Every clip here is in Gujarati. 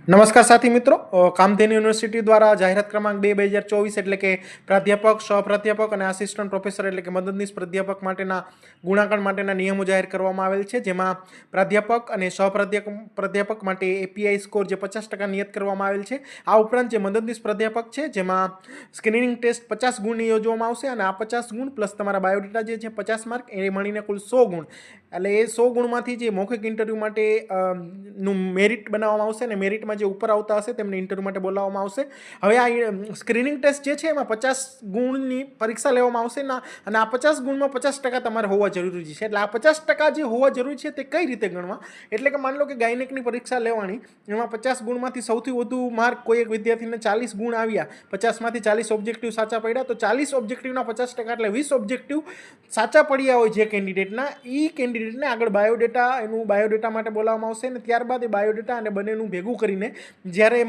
નમસ્કાર સાથી મિત્રો, કામધેનુ યુનિવર્સિટી દ્વારા જાહેરાત ક્રમાંક 2/2024 એટલે કે પ્રાધ્યાપક, સહપ્રાધ્યાપક અને આસિસ્ટન્ટ પ્રોફેસર એટલે કે મદદનીશ પ્રાધ્યાપક માટેના ગુણાંકન માટેના નિયમો જાહેર કરવામાં આવેલ છે, જેમાં પ્રાધ્યાપક અને સહપ્રાધ્યાપક માટે એપીઆઈ સ્કોર જે 50% નિયત કરવામાં આવેલ છે. આ ઉપરાંત જે મદદનીશ પ્રાધ્યાપક છે જેમાં સ્ક્રીનિંગ ટેસ્ટ 50 ગુણની યોજવામાં આવશે અને આ 50 ગુણ પ્લસ તમારા બાયોડેટા જે છે 50 માર્ક એ મળીને કુલ 100 ગુણ. એટલે એ 100 ગુણમાંથી જે મૌખિક ઇન્ટરવ્યૂ માટે નું મેરિટ બનાવવામાં આવશે અને મેરિટમાં જે ઉપર આવતા હશે તેમને ઇન્ટરવ્યૂ માટે બોલાવવામાં આવશે. હવે આ સ્ક્રીનિંગ ટેસ્ટ જે છે એમાં 50 ગુણની પરીક્ષા લેવામાં આવશે અને આ 50 ગુણમાં 50% તમારે હોવા જરૂરી છે. એટલે આ 50% જે હોવા જરૂરી છે તે કઈ રીતે ગણવા? એટલે કે માની લો કે ગાયનેકની પરીક્ષા લેવાની, એમાં 50 ગુણમાંથી સૌથી વધુ માર્ક કોઈ એક વિદ્યાર્થીને 40 ગુણ આવ્યા, 50માંથી 40 ઓબ્જેક્ટિવ સાચા પડ્યા, તો 40 ઓબ્જેક્ટિવના 50% એટલે 20 ઓબ્જેક્ટિવ સાચા પડ્યા હોય જે કેન્ડિડેટના, એ કેન્ડિડેટને આગળ એનું બાયોડેટા માટે બોલાવવામાં આવશે અને ત્યારબાદ એ બાયોડેટા અને બંનેનું ભેગું કરીને જ્યારે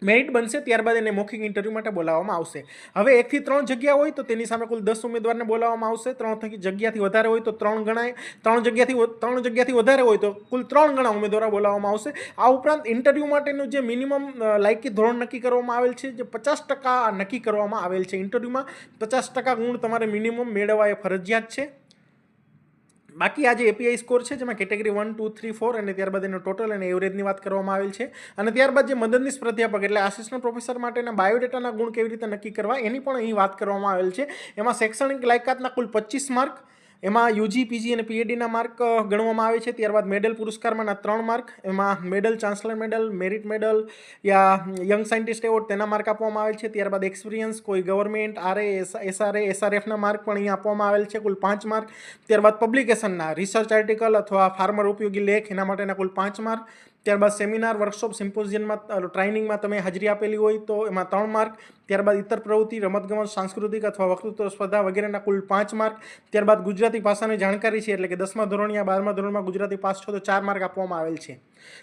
મેરિટ બનશે ત્યારબાદ એને મૌખિક ઇન્ટરવ્યૂ માટે બોલાવવામાં આવશે. હવે 1 થી 3 જગ્યા હોય તો તેની સામે કુલ 10 ઉમેદવારને બોલાવવામાં આવશે. 3 જગ્યાથી વધારે હોય તો 3 ગણાય, 3 જગ્યાથી વધારે હોય તો કુલ 3 ગણા ઉમેદવારો બોલાવવામાં આવશે. આ ઉપરાંત ઇન્ટરવ્યૂ માટેનું જે મિનિમમ લાયકી ધોરણ નક્કી કરવામાં આવેલ છે, જે 50% નક્કી કરવામાં આવેલ છે. ઇન્ટરવ્યૂમાં 50% ગુણ તમારે મિનિમમ મેળવવા એ ફરજિયાત છે. બાકી આ જે એપીઆઈ સ્કોર છે જેમાં કેટેગરી 1, 2, 3, 4 અને ત્યારબાદ એનો ટોટલ અને એવરેજની વાત કરવામાં આવેલ છે. અને ત્યારબાદ જે મદદનીશ પ્રાધ્યાપક એટલે આસિસ્ટન્ટ પ્રોફેસર માટેના બાયોડેટાના ગુણ કેવી રીતે નક્કી કરવા એની પણ અહીં વાત કરવામાં આવેલ છે. એમાં શૈક્ષણિક લાયકાતના કુલ 25 માર્ક, એમાં યુજી, પીજી અને પીએચડીના માર્ક ગણવામાં આવે છે. ત્યારબાદ મેડલ પુરસ્કારમાંના 3 માર્ક, એમાં medal, chancellor medal, merit medal યા યંગ સાયન્ટિસ્ટ એવોર્ડ તેના માર્ક આપવામાં આવેલ છે. ત્યારબાદ એક્સપિરિયન્સ, કોઈ ગવર્મેન્ટ, આરએ, એસઆરએ, એસઆરએફના માર્ક પણ અહીંયા આપવામાં આવેલ છે, કુલ 5 માર્ક. ત્યારબાદ પબ્લિકેશનના રિસર્ચ આર્ટિકલ અથવા ફાર્મર ઉપયોગી લેખ એના માટેના કુલ 5 માર્ક. ત્યારબાદ સેમિનાર, વર્કશોપ, સિમ્પોઝિયમમાં ટ્રેનિંગમાં તમે હાજરી આપેલી હોય તો એમાં 3 માર્ક. ત્યારબાદ ઇતર પ્રવૃત્તિ, રમતગમત, સાંસ્કૃતિક અથવા વક્તૃત્વ સ્પર્ધા વગેરેના કુલ 5 માર્ક. ત્યારબાદ ગુજરાતી ભાષાની જાણકારી છે એટલે કે 10મા ધોરણ યા 12મા ધોરણમાં ગુજરાતી પાસ છો તો 4 માર્ક આપવામાં આવેલ છે.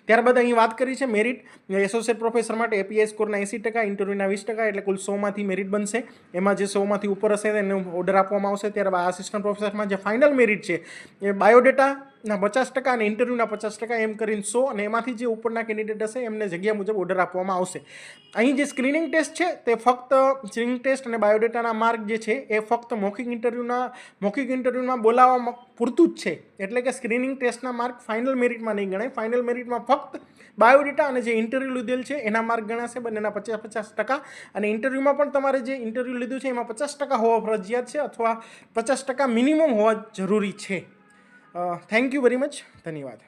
ત્યારબાદ અહીં વાત કરી છે મેરિટ. એસોસિએટ પ્રોફેસર માટે એપીઆઈ સ્કોરના 80%, ઇન્ટરવ્યૂના 20%, એટલે કુલ 100માંથી મેરિટ બનશે. એમાં જે 100માંથી ઉપર હશે તેને ઓર્ડર આપવામાં આવશે. ત્યારબાદ આસિસ્ટન્ટ પ્રોફેસરમાં જે ફાઇનલ મેરિટ છે એ બાયોડેટાના 50% અને ઇન્ટરવ્યૂના 50% એમ કરીને 100, અને એમાંથી જે ઉપરના કેન્ડિડેટ હશે એમને જગ્યા મુજબ ઓર્ડર આપવામાં આવશે. અહીં જે સ્ક્રીનિંગ ટેસ્ટ છે તે ફક્ત સ્ક્રીનિંગ ટેસ્ટ અને બાયોડેટાના માર્ક જે છે એ ફક્ત મૌખિક ઇન્ટરવ્યૂમાં બોલાવવા પૂરતું જ છે. એટલે કે સ્ક્રીનિંગ ટેસ્ટના માર્ક ફાઇનલ મેરિટમાં નહીં ગણાય. ફાઇનલ મેરિટમાં ફક્ત બાયોડેટા અને જે ઇન્ટરવ્યૂ લીધેલ છે એના માર્ક ગણાશે, બંનેના 50-50%. અને ઇન્ટરવ્યૂમાં પણ તમારે જે ઇન્ટરવ્યૂ લીધું છે એમાં 50% હોવા ફરજિયાત છે અથવા 50% મિનિમમ હોવા જરૂરી છે. Thank you very much. ધન્યવાદ.